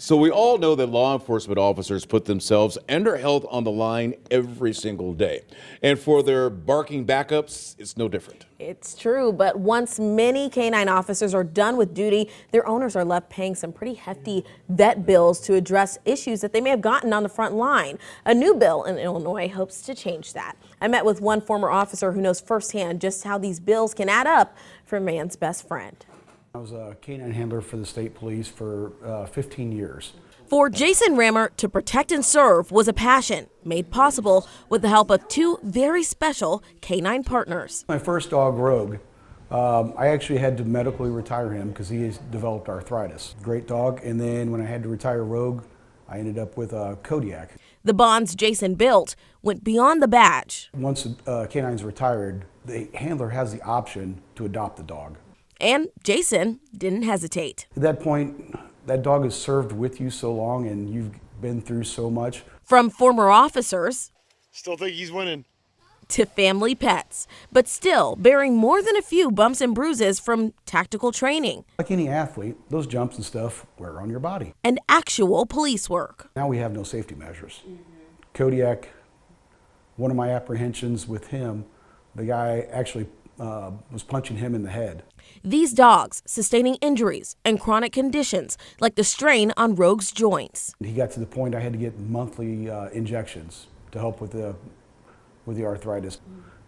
So we all know that law enforcement officers put themselves and their health on the line every single day. And for their barking backups, it's no different. It's true, but once many K-9 officers are done with duty, their owners are left paying some pretty hefty vet bills to address issues that they may have gotten on the front line. A new bill in Illinois hopes to change that. I met with one former officer who knows firsthand just how these bills can add up for man's best friend. I was a K-9 handler for the state police for 15 years. For Jason Rammer, to protect and serve was a passion made possible with the help of two very special K-9 partners. My first dog, Rogue, I actually had to medically retire him because he has developed arthritis. Great dog, and then when I had to retire Rogue, I ended up with Kodiak. The bonds Jason built went beyond the badge. Once K-9's retired, the handler has the option to adopt the dog. And Jason didn't hesitate. At that point, that dog has served with you so long and you've been through so much. From former officers, still think he's winning, to family pets, but still bearing more than a few bumps and bruises from tactical training. Like any athlete, those jumps and stuff wear on your body. And actual police work. Now we have no safety measures. Kodiak, one of my apprehensions with him, the guy actually was punching him in the head. These dogs sustaining injuries and chronic conditions like the strain on Rogue's joints. He got to the point I had to get monthly injections to help with the arthritis.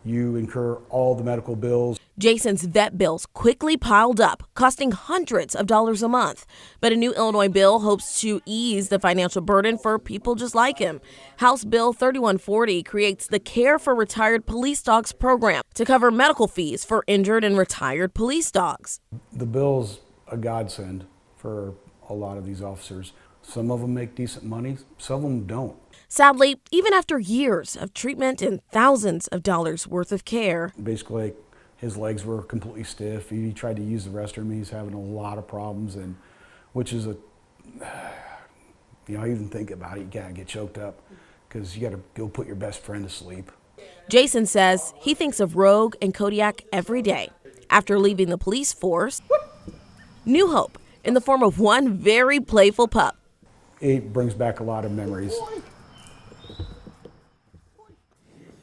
You incur all the medical bills. Jason's vet bills quickly piled up, costing hundreds of dollars a month. But a new Illinois bill hopes to ease the financial burden for people just like him. House Bill 3140 creates the Care for Retired Police Dogs program to cover medical fees for injured and retired police dogs. The bill's a godsend for a lot of these officers. Some of them make decent money, some of them don't. Sadly, even after years of treatment and thousands of dollars worth of care. Basically, his legs were completely stiff. He tried to use the restroom. He's having a lot of problems, and which is even think about it, you gotta get choked up because you gotta go put your best friend to sleep. Jason says he thinks of Rogue and Kodiak every day. After leaving the police force, new hope in the form of one very playful pup. It brings back a lot of memories.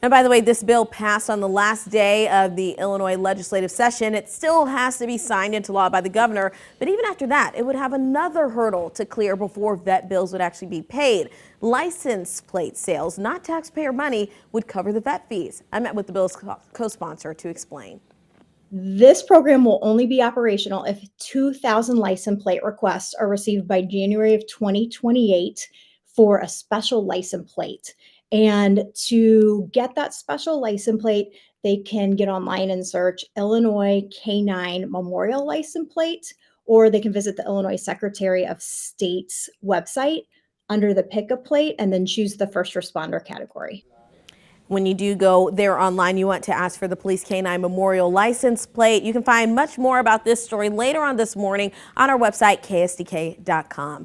And by the way, this bill passed on the last day of the Illinois legislative session. It still has to be signed into law by the governor. But even after that, it would have another hurdle to clear before vet bills would actually be paid. License plate sales, not taxpayer money, would cover the vet fees. I met with the bill's co-sponsor to explain. This program will only be operational if 2,000 license plate requests are received by January of 2028 for a special license plate. And to get that special license plate, they can get online and search Illinois K-9 Memorial License Plate, or they can visit the Illinois Secretary of State's website under the pickup plate and then choose the first responder category. When you do go there online, you want to ask for the Police K-9 Memorial License Plate. You can find much more about this story later on this morning on our website, ksdk.com.